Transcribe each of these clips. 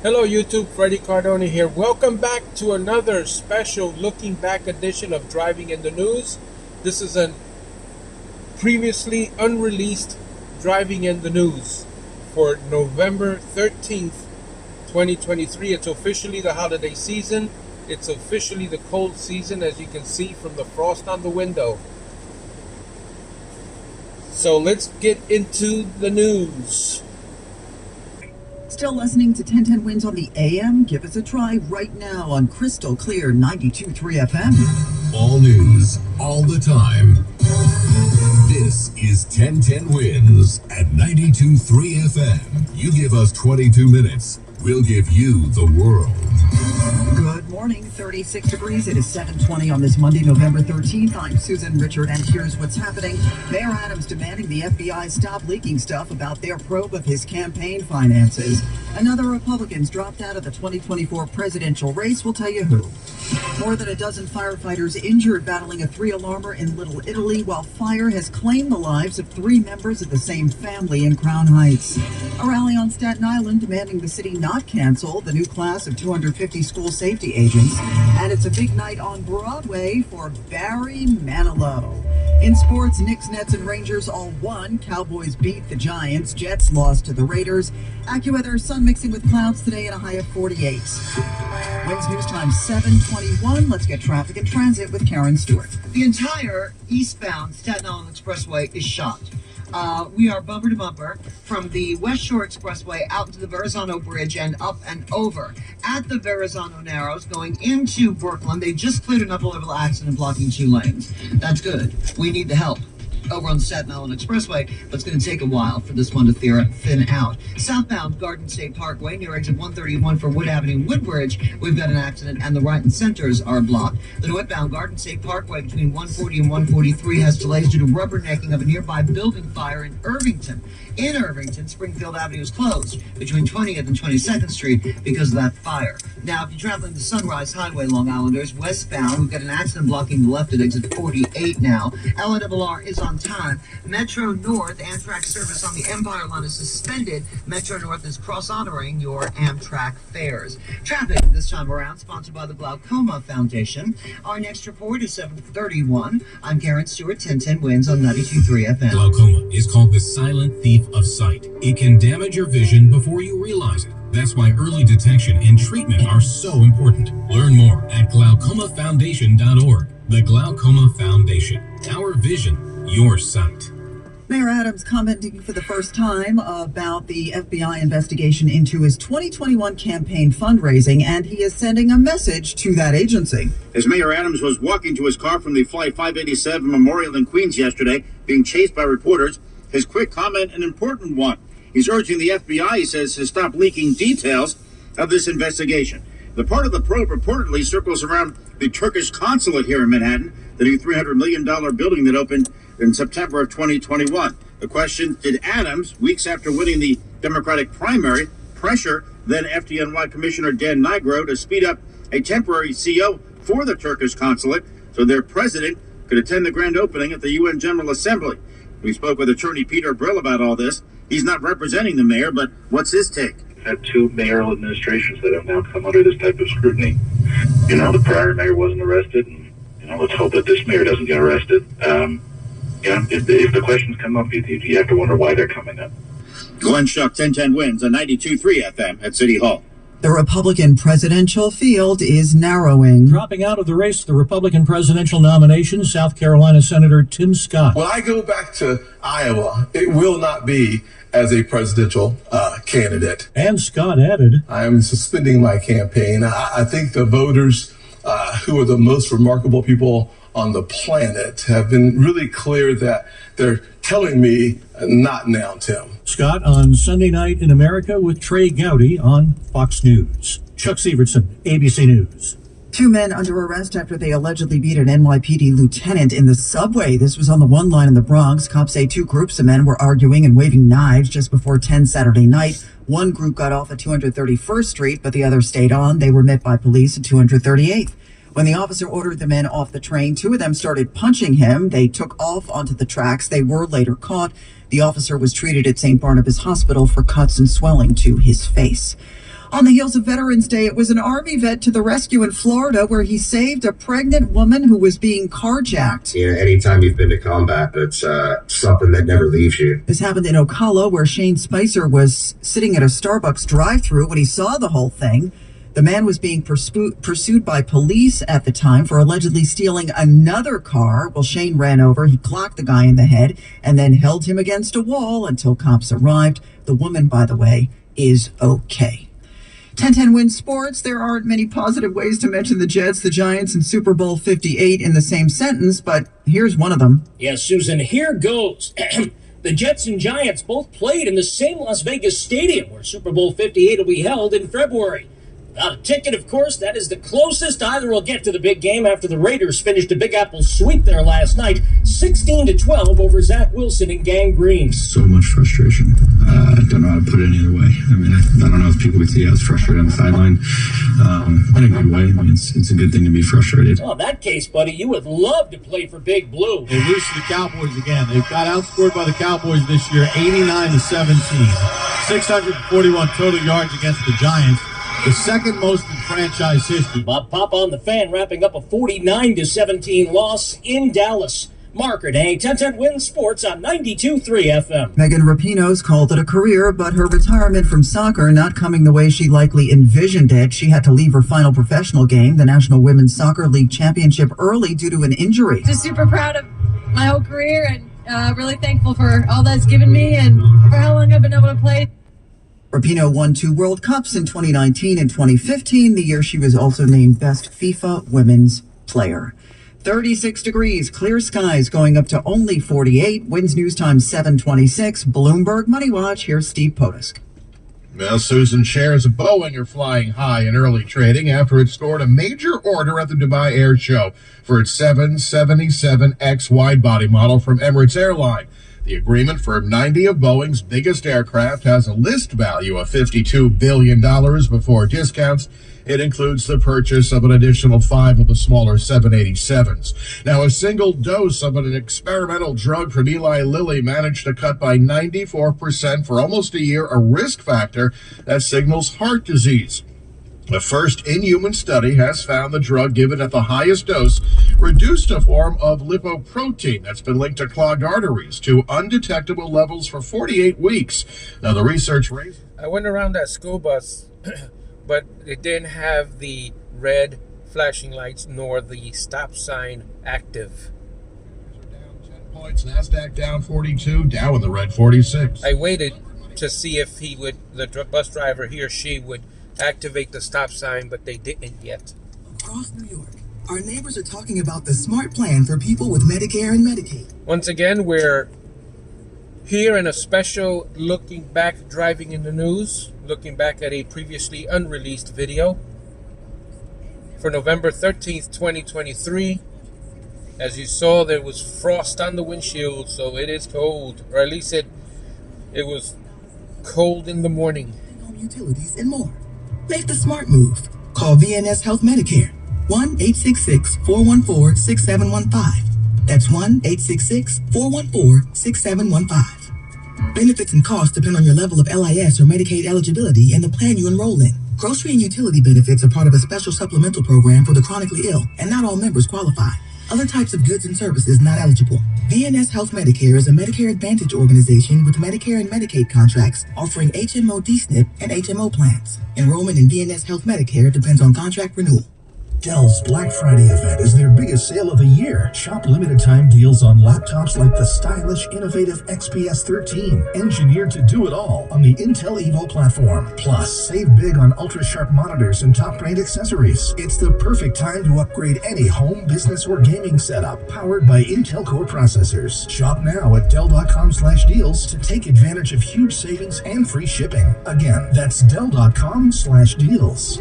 Hello YouTube, Freddie Cardone here. Welcome back to another special looking back edition of Driving in the News. This is a previously unreleased Driving in the News for November 13th, 2023. It's officially the holiday season. It's officially the cold season, as you can see from the frost on the window. So let's get into the news. Still listening to 1010 Wins on the AM? Give us a try right now on Crystal Clear 92.3 FM. All news, all the time. This is 1010 Wins at 92.3 FM. You give us 22 minutes, we'll give you the world. Good morning, 36 degrees. It is 7:20 on this Monday, November 13th. I'm Susan Richard, and here's what's happening. Mayor Adams demanding the FBI stop leaking stuff about their probe of his campaign finances. Another Republicans dropped out of the 2024 presidential race. We'll tell you who. More than a dozen firefighters injured battling a 3-alarmer in Little Italy, while fire has claimed the lives of 3 members of the same family in Crown Heights. A rally on Staten Island demanding the city not cancel the new class of 250 school safety agents. And it's a big night on Broadway for Barry Manilow. In sports, Knicks, Nets, and Rangers all won. Cowboys beat the Giants. Jets lost to the Raiders. AccuWeather, sun mixing with clouds today at a high of 48. Wins News Time 7:21. Let's get traffic and transit with Karen Stewart. The entire eastbound Staten Island Expressway is shut. We are bumper to bumper from the West Shore Expressway out into the Verrazano Bridge and up and over. At the Verrazano Narrows going into Brooklyn, they just cleared an upper-level accident blocking 2 lanes. That's good. We need the help over on the Staten Island Expressway, but it's going to take a while for this one to thin out. Southbound Garden State Parkway near exit 131 for Wood Avenue Woodbridge, we've got an accident and the right and centers are blocked. The northbound Garden State Parkway between 140 and 143 has delays due to rubbernecking of a nearby building fire in Irvington. In Irvington, Springfield Avenue is closed between 20th and 22nd Street because of that fire. Now, if you're traveling the Sunrise Highway, Long Islanders, westbound, we've got an accident blocking the left at exit 48 now. LNRR is on time. Metro North, Amtrak service on the Empire Line is suspended. Metro North is cross-honoring your Amtrak fares. Traffic this time around, sponsored by the Glaucoma Foundation. Our next report is 7:31. I'm Karen Stewart, 1010 Wins on 92.3 FM. Glaucoma is called the silent thief of sight. It can damage your vision before you realize it. That's why early detection and treatment are so important. Learn more at glaucomafoundation.org. The Glaucoma Foundation. Our vision, your sight. Mayor Adams commenting for the first time about the FBI investigation into his 2021 campaign fundraising, and he is sending a message to that agency. As Mayor Adams was walking to his car from the Flight 587 Memorial in Queens yesterday, being chased by reporters, his quick comment, an important one. He's urging the FBI, he says, to stop leaking details of this investigation. The part of the probe reportedly circles around the Turkish consulate here in Manhattan, the new $300 million building that opened in September of 2021. The question, did Adams, weeks after winning the Democratic primary, pressure then FDNY Commissioner Dan Nigro to speed up a temporary CO for the Turkish consulate so their president could attend the grand opening at the UN General Assembly? We spoke with attorney Peter Brill about all this. He's not representing the mayor, but what's his take? We've had 2 mayoral administrations that have now come under this type of scrutiny. The prior mayor wasn't arrested, and, let's hope that this mayor doesn't get arrested. If the questions come up, you have to wonder why they're coming up. Glenn Schuck, 1010 Wins on 92.3 FM at City Hall. The Republican presidential field is narrowing. Dropping out of the race, the Republican presidential nomination, South Carolina Senator Tim Scott. When I go back to Iowa, it will not be as a presidential candidate. And Scott added, I am suspending my campaign. I think the voters who are the most remarkable people on the planet have been really clear that they're telling me not now, Tim. Scott on Sunday Night in America with Trey Gowdy on Fox News. Chuck Severson, ABC News. 2 men under arrest after they allegedly beat an NYPD lieutenant in the subway. This was on the 1 line in the Bronx. Cops say 2 groups of men were arguing and waving knives just before 10 Saturday night. One group got off at 231st Street, but the other stayed on. They were met by police at 238th. When the officer ordered the men off the train, 2 of them started punching him. They took off onto the tracks. They were later caught. The officer was treated at St. Barnabas Hospital for cuts and swelling to his face. On the heels of Veterans Day, it was an Army vet to the rescue in Florida where he saved a pregnant woman who was being carjacked. Anytime you've been to combat, it's something that never leaves you. This happened in Ocala, where Shane Spicer was sitting at a Starbucks drive-thru when he saw the whole thing. The man was being pursued by police at the time for allegedly stealing another car. Well, Shane ran over. He clocked the guy in the head and then held him against a wall until cops arrived. The woman, by the way, is okay. 10-10 wins sports. There aren't many positive ways to mention the Jets, the Giants, and Super Bowl 58 in the same sentence, but here's one of them. Yes, Susan, here goes. The Jets and Giants both played in the same Las Vegas stadium where Super Bowl 58 will be held in February. Without a ticket, of course, that is the closest either will get to the big game after the Raiders finished a Big Apple sweep there last night, 16-12 over Zach Wilson and Gang Green. So much frustration. I don't know how to put it any other way. I mean, I don't know if people would see I was frustrated on the sideline in a good way. I mean, it's a good thing to be frustrated. Oh, in that case, buddy, you would love to play for Big Blue. They lose to the Cowboys again. They've got outscored by the Cowboys this year, 89-17. 641 total yards against the Giants. The second most in franchise history. Bob Papa on the Fan wrapping up a 49-17 loss in Dallas. Marker Day, 10-10 wins sports on 92.3 FM. Megan Rapinoe's called it a career, but her retirement from soccer not coming the way she likely envisioned it. She had to leave her final professional game, the National Women's Soccer League Championship, early due to an injury. Just super proud of my whole career and really thankful for all that's given me and for how long I've been able to play. Rapinoe won 2 World Cups in 2019 and 2015, the year she was also named Best FIFA Women's Player. 36 degrees, clear skies going up to only 48. Winds news time 7:26. Bloomberg Money Watch. Here's Steve Potusk. Well, Susan, shares of Boeing are flying high in early trading after it scored a major order at the Dubai Air Show for its 777X wide-body model from Emirates Airline. The agreement for 90 of Boeing's biggest aircraft has a list value of $52 billion before discounts. It includes the purchase of an additional 5 of the smaller 787s. Now, a single dose of an experimental drug from Eli Lilly managed to cut by 94% for almost a year a risk factor that signals heart disease. The first in-human study has found the drug given at the highest dose reduced a form of lipoprotein that's been linked to clogged arteries to undetectable levels for 48 weeks. Now, the research raised... I went around that school bus, but it didn't have the red flashing lights nor the stop sign active. Down 10 points, NASDAQ down 42, Dow in the red 46. I waited to see if he would, the bus driver, he or she would activate the stop sign, but they didn't yet. Across New York, our neighbors are talking about the smart plan for people with Medicare and Medicaid. Once again, we're here in a special looking back, driving in the news, looking back at a previously unreleased video for November 13th, 2023. As you saw, there was frost on the windshield, so it is cold, or at least it was cold in the morning. Home utilities and more. Make the smart move. Call VNS Health Medicare. 1-866-414-6715. That's 1-866-414-6715. Benefits and costs depend on your level of LIS or Medicaid eligibility and the plan you enroll in. Grocery and utility benefits are part of a special supplemental program for the chronically ill, and not all members qualify. Other types of goods and services not eligible. VNS Health Medicare is a Medicare Advantage organization with Medicare and Medicaid contracts offering HMO DSNP and HMO plans. Enrollment in VNS Health Medicare depends on contract renewal. Dell's Black Friday event is their biggest sale of the year. Shop limited time deals on laptops like the stylish, innovative XPS 13, engineered to do it all on the Intel Evo platform. Plus, save big on ultra-sharp monitors and top-brand accessories. It's the perfect time to upgrade any home, business, or gaming setup powered by Intel Core processors. Shop now at Dell.com/deals to take advantage of huge savings and free shipping. Again, that's Dell.com/deals.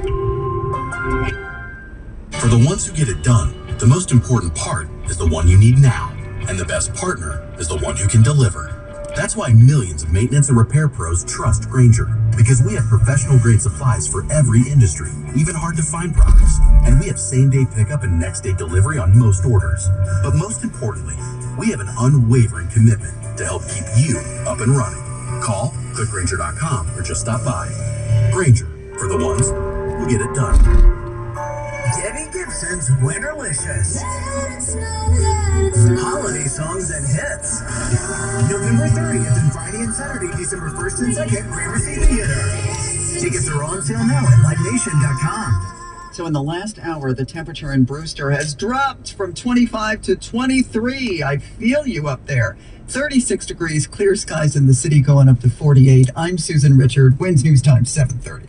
For the ones who get it done, the most important part is the one you need now, and the best partner is the one who can deliver. That's why millions of maintenance and repair pros trust Grainger, because we have professional-grade supplies for every industry, even hard-to-find products, and we have same-day pickup and next-day delivery on most orders. But most importantly, we have an unwavering commitment to help keep you up and running. Call, click Grainger.com, or just stop by. Grainger, for the ones who get it done. Debbie Gibson's Winterlicious. Holiday songs and hits. November 30th and Friday and Saturday, December 1st and 2nd, Gramercy Theater. Tickets are on sale now at livenation.com. So in the last hour, the temperature in Brewster has dropped from 25 to 23. I feel you up there. 36 degrees, clear skies in the city, going up to 48. I'm Susan Richard. Winds News Time, 7:30.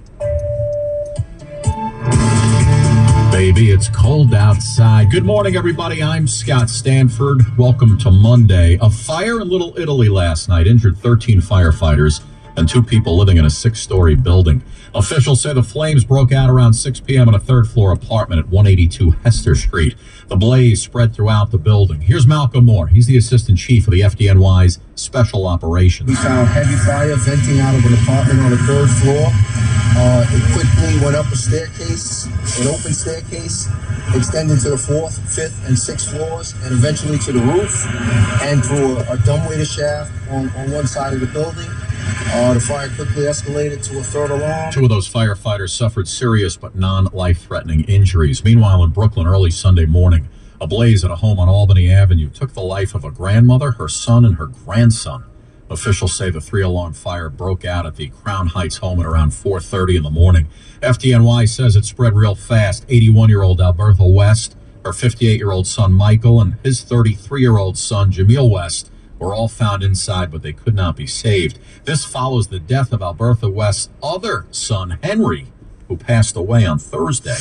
Baby, it's cold outside. Good morning, everybody. I'm Scott Stanford. Welcome to Monday. A fire in Little Italy last night injured 13 firefighters and 2 people living in a 6-story building. Officials say the flames broke out around 6 p.m. in a 3rd-floor apartment at 182 Hester Street. The blaze spread throughout the building. Here's Malcolm Moore. He's the assistant chief of the FDNY's Special Operations. We found heavy fire venting out of an apartment on the 3rd floor. It quickly went up a staircase, an open staircase, extended to the 4th, 5th, and 6th floors, and eventually to the roof and through a dumbwaiter shaft on one side of the building. The fire quickly escalated to a 3rd alarm. 2 of those firefighters suffered serious but non-life-threatening injuries. Meanwhile, in Brooklyn, early Sunday morning, a blaze at a home on Albany Avenue took the life of a grandmother, her son, and her grandson. Officials say the 3-alarm fire broke out at the Crown Heights home at around 4:30 in the morning. FDNY says it spread real fast. 81-year-old Albertha West, her 58-year-old son Michael, and his 33-year-old son Jameel West were all found inside, but they could not be saved. This follows the death of Albertha West's other son, Henry, who passed away on Thursday.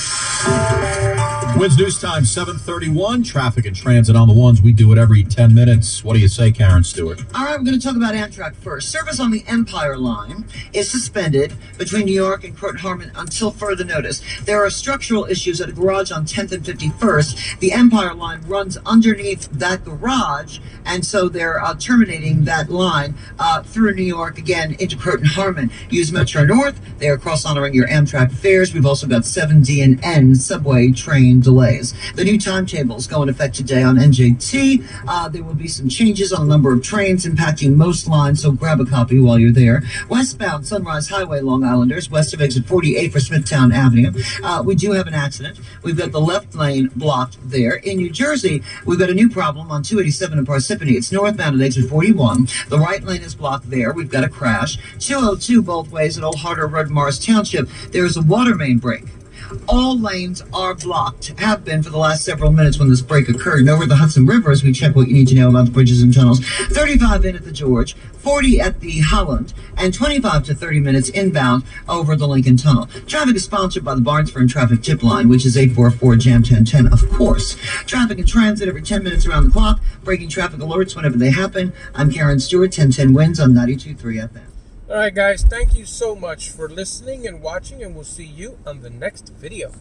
Winds News Time, 7:31. Traffic and transit on the ones. We do it every 10 minutes. What do you say, Karen Stewart? All right, we're going to talk about Amtrak first. Service on the Empire Line is suspended between New York and Croton Harmon until further notice. There are structural issues at a garage on 10th and 51st. The Empire Line runs underneath that garage, and so they're terminating that line through New York, again, into Croton Harmon. Use Metro North. They are cross-honoring your Amtrak fares. We've also got 7D and N subway train delays. The new timetables go in effect today on NJT. There will be some changes on a number of trains impacting most lines, so grab a copy while you're there. Westbound Sunrise Highway, Long Islanders, west of exit 48 for Smithtown Avenue. We do have an accident. We've got the left lane blocked there. In New Jersey, we've got a new problem on 287 in Parsippany. It's northbound at exit 41. The right lane is blocked there. We've got a crash. 202 both ways at Old Harder Road, Morris Township. There is a water main break. All lanes are blocked, have been for the last several minutes when this break occurred. And over the Hudson River, as we check what you need to know about the bridges and tunnels, 35 in at the George, 40 at the Holland, and 25 to 30 minutes inbound over the Lincoln Tunnel. Traffic is sponsored by the Barnesford Traffic Tip Line, which is 844-JAM-1010, of course. Traffic and transit every 10 minutes around the clock. Breaking traffic alerts whenever they happen. I'm Karen Stewart, 1010 Winds on 92.3 FM. All right, guys, thank you so much for listening and watching, and we'll see you on the next video.